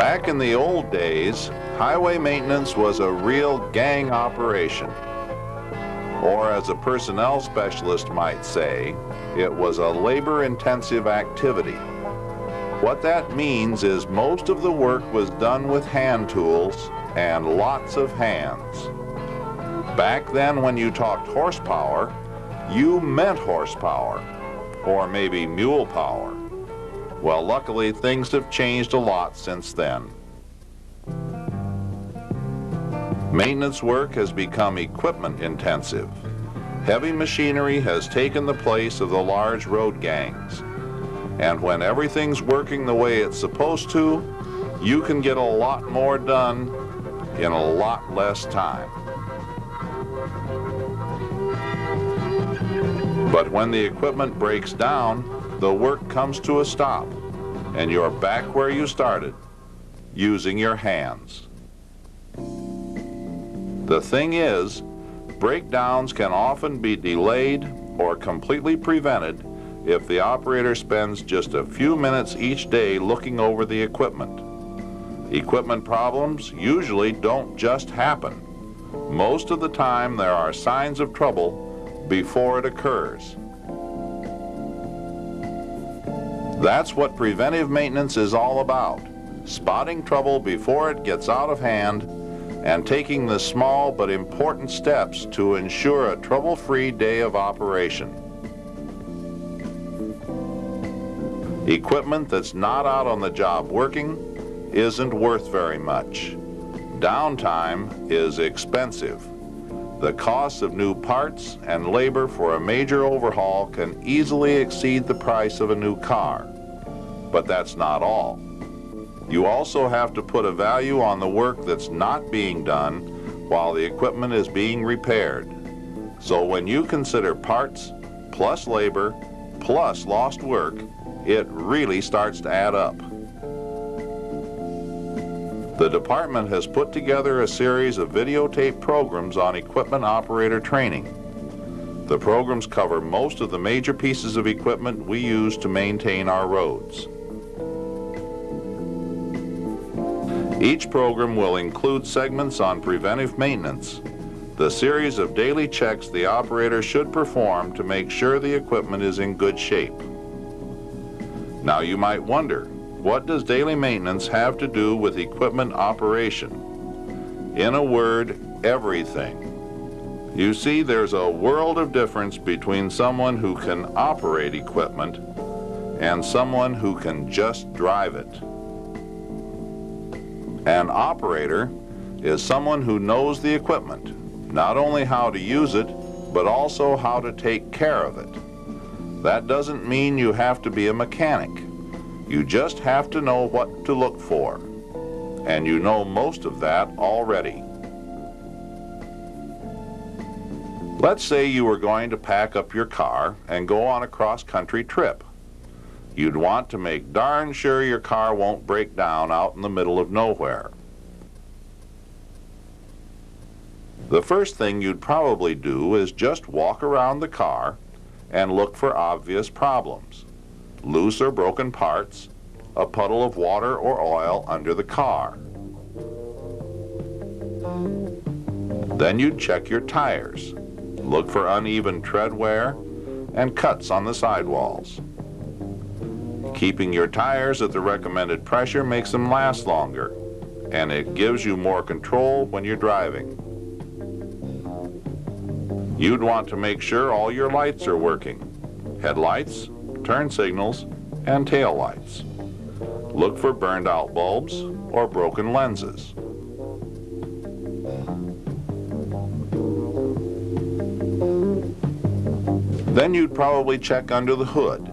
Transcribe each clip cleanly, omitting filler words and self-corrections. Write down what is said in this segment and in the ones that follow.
Back in the old days, highway maintenance was a real gang operation. Or as a personnel specialist might say, it was a labor-intensive activity. What that means is most of the work was done with hand tools and lots of hands. Back then when you talked horsepower, you meant horsepower, or maybe mule power. Well, luckily, things have changed a lot since then. Maintenance work has become equipment intensive. Heavy machinery has taken the place of the large road gangs. And when everything's working the way it's supposed to, you can get a lot more done in a lot less time. But when the equipment breaks down, the work comes to a stop, and you're back where you started, using your hands. The thing is, breakdowns can often be delayed or completely prevented if the operator spends just a few minutes each day looking over the equipment. Equipment problems usually don't just happen. Most of the time there are signs of trouble before it occurs. That's what preventive maintenance is all about, spotting trouble before it gets out of hand and taking the small but important steps to ensure a trouble-free day of operation. Equipment that's not out on the job working isn't worth very much. Downtime is expensive. The cost of new parts and labor for a major overhaul can easily exceed the price of a new car. But that's not all. You also have to put a value on the work that's not being done while the equipment is being repaired. So when you consider parts, plus labor, plus lost work, it really starts to add up. The department has put together a series of videotape programs on equipment operator training. The programs cover most of the major pieces of equipment we use to maintain our roads. Each program will include segments on preventive maintenance, the series of daily checks the operator should perform to make sure the equipment is in good shape. Now you might wonder, what does daily maintenance have to do with equipment operation? In a word, everything. You see, there's a world of difference between someone who can operate equipment and someone who can just drive it. An operator is someone who knows the equipment, not only how to use it, but also how to take care of it. That doesn't mean you have to be a mechanic. You just have to know what to look for. And you know most of that already. Let's say you were going to pack up your car and go on a cross-country trip. You'd want to make darn sure your car won't break down out in the middle of nowhere. The first thing you'd probably do is just walk around the car and look for obvious problems. Loose or broken parts, a puddle of water or oil under the car. Then you'd check your tires. Look for uneven tread wear and cuts on the sidewalls. Keeping your tires at the recommended pressure makes them last longer, and it gives you more control when you're driving. You'd want to make sure all your lights are working: headlights, turn signals, and tail lights. Look for burned out bulbs or broken lenses. Then you'd probably check under the hood.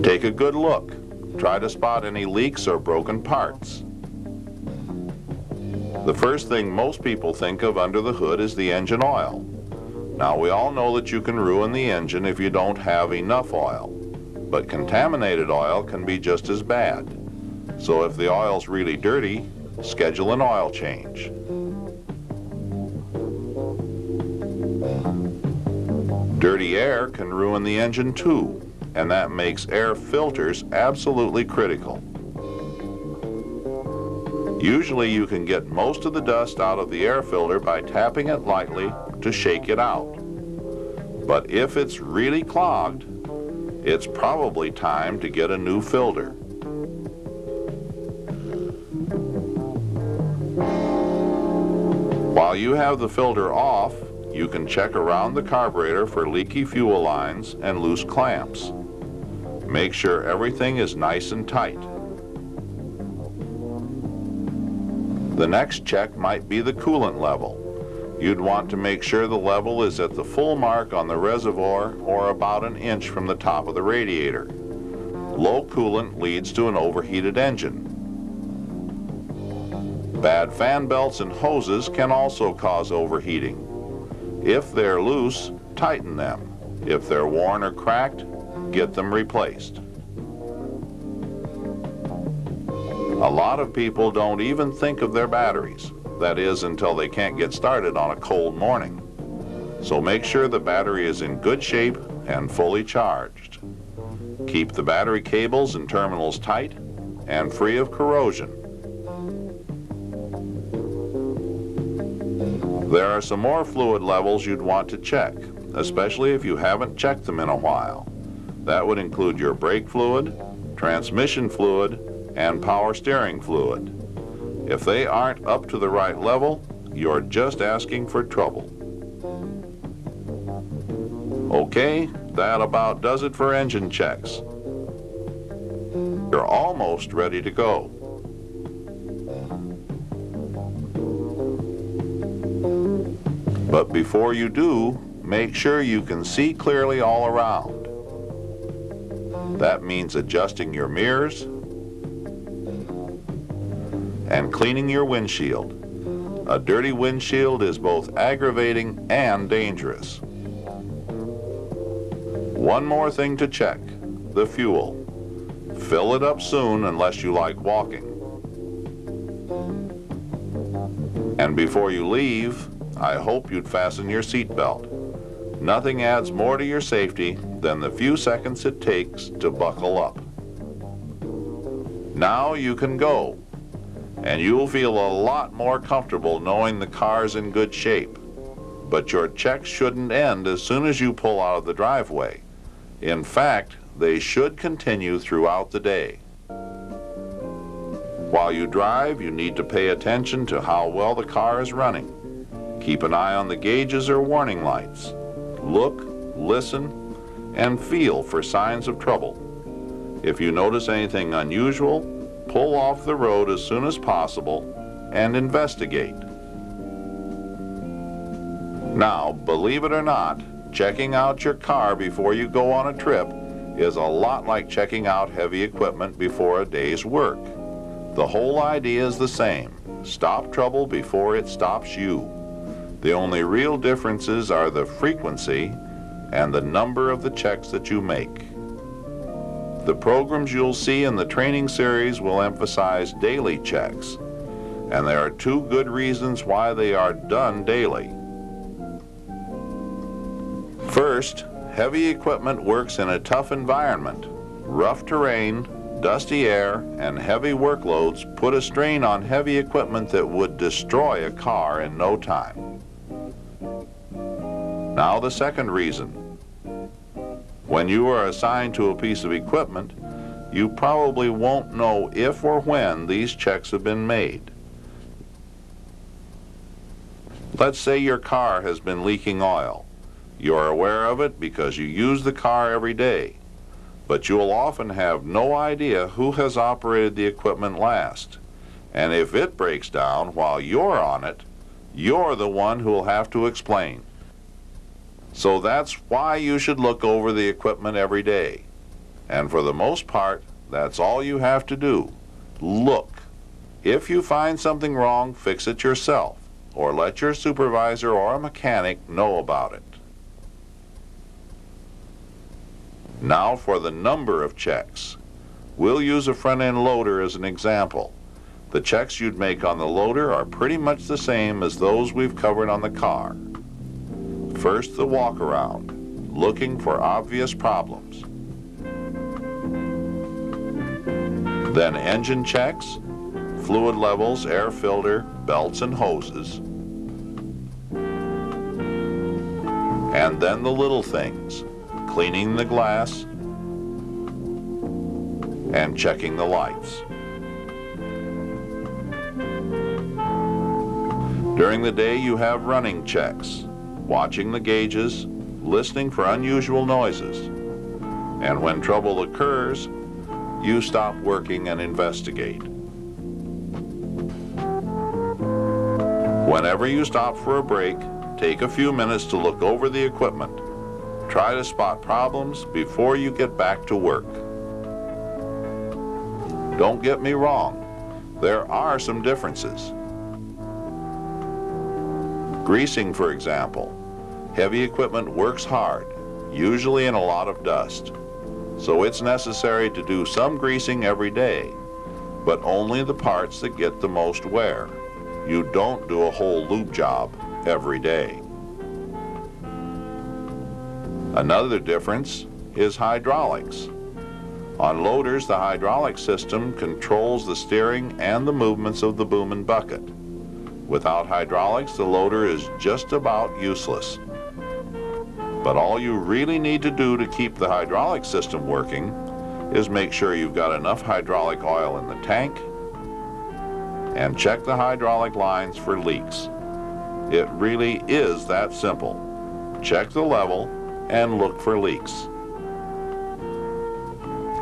Take a good look. Try to spot any leaks or broken parts. The first thing most people think of under the hood is the engine oil. Now, we all know that you can ruin the engine if you don't have enough oil, but contaminated oil can be just as bad. So if the oil's really dirty, schedule an oil change. Dirty air can ruin the engine too, and that makes air filters absolutely critical. Usually you can get most of the dust out of the air filter by tapping it lightly to shake it out. But if it's really clogged, it's probably time to get a new filter. While you have the filter off, you can check around the carburetor for leaky fuel lines and loose clamps. Make sure everything is nice and tight. The next check might be the coolant level. You'd want to make sure the level is at the full mark on the reservoir or about an inch from the top of the radiator. Low coolant leads to an overheated engine. Bad fan belts and hoses can also cause overheating. If they're loose, tighten them. If they're worn or cracked, get them replaced. A lot of people don't even think of their batteries. That is, until they can't get started on a cold morning. So make sure the battery is in good shape and fully charged. Keep the battery cables and terminals tight and free of corrosion. There are some more fluid levels you'd want to check, especially if you haven't checked them in a while. That would include your brake fluid, transmission fluid, and power steering fluid. If they aren't up to the right level, you're just asking for trouble. Okay, that about does it for engine checks. You're almost ready to go. But before you do, make sure you can see clearly all around. That means adjusting your mirrors and cleaning your windshield. A dirty windshield is both aggravating and dangerous. One more thing to check, the fuel. Fill it up soon unless you like walking. And before you leave, I hope you'd fasten your seatbelt. Nothing adds more to your safety than the few seconds it takes to buckle up. Now you can go, and you'll feel a lot more comfortable knowing the car's in good shape. But your checks shouldn't end as soon as you pull out of the driveway. In fact, they should continue throughout the day. While you drive, you need to pay attention to how well the car is running. Keep an eye on the gauges or warning lights. Look, listen, and feel for signs of trouble. If you notice anything unusual, pull off the road as soon as possible and investigate. Now, believe it or not, checking out your car before you go on a trip is a lot like checking out heavy equipment before a day's work. The whole idea is the same. Stop trouble before it stops you. The only real differences are the frequency and the number of the checks that you make. The programs you'll see in the training series will emphasize daily checks, and there are two good reasons why they are done daily. First, heavy equipment works in a tough environment. Rough terrain, dusty air, and heavy workloads put a strain on heavy equipment that would destroy a car in no time. Now the second reason. When you are assigned to a piece of equipment, you probably won't know if or when these checks have been made. Let's say your car has been leaking oil. You're aware of it because you use the car every day, but you'll often have no idea who has operated the equipment last. And if it breaks down while you're on it, you're the one who'll have to explain. So that's why you should look over the equipment every day. And for the most part, that's all you have to do. Look. If you find something wrong, fix it yourself, or let your supervisor or a mechanic know about it. Now for the number of checks. We'll use a front-end loader as an example. The checks you'd make on the loader are pretty much the same as those we've covered on the car. First, the walk-around. looking for obvious problems. Then engine checks, fluid levels, air filter, belts and hoses. And then the little things, cleaning the glass and checking the lights. During the day you have running checks, watching the gauges, listening for unusual noises. And when trouble occurs, you stop working and investigate. Whenever you stop for a break, take a few minutes to look over the equipment. Try to spot problems before you get back to work. Don't get me wrong, there are some differences. Greasing, for example. Heavy equipment works hard, usually in a lot of dust. So it's necessary to do some greasing every day, but only the parts that get the most wear. You don't do a whole lube job every day. Another difference is hydraulics. On loaders, the hydraulic system controls the steering and the movements of the boom and bucket. Without hydraulics, the loader is just about useless. But all you really need to do to keep the hydraulic system working is make sure you've got enough hydraulic oil in the tank and check the hydraulic lines for leaks. It really is that simple. Check the level and look for leaks.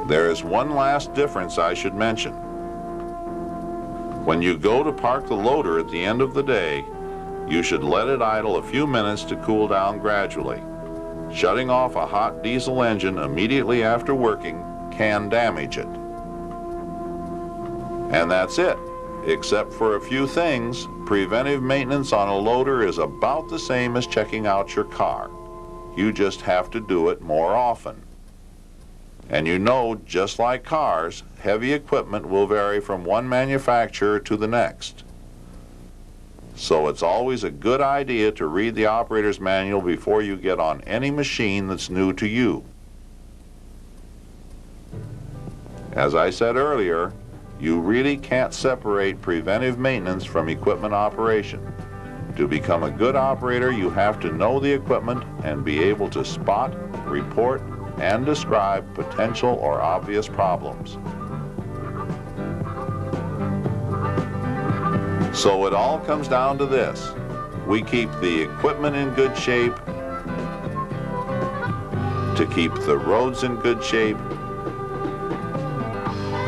There is one last difference I should mention. When you go to park the loader at the end of the day, you should let it idle a few minutes to cool down gradually. Shutting off a hot diesel engine immediately after working can damage it. And that's it. Except for a few things, preventive maintenance on a loader is about the same as checking out your car. You just have to do it more often. And you know, just like cars, heavy equipment will vary from one manufacturer to the next. So it's always a good idea to read the operator's manual before you get on any machine that's new to you. As I said earlier, you really can't separate preventive maintenance from equipment operation. To become a good operator, you have to know the equipment and be able to spot, report, and describe potential or obvious problems. So it all comes down to this. We keep the equipment in good shape, to keep the roads in good shape,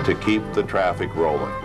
to keep the traffic rolling.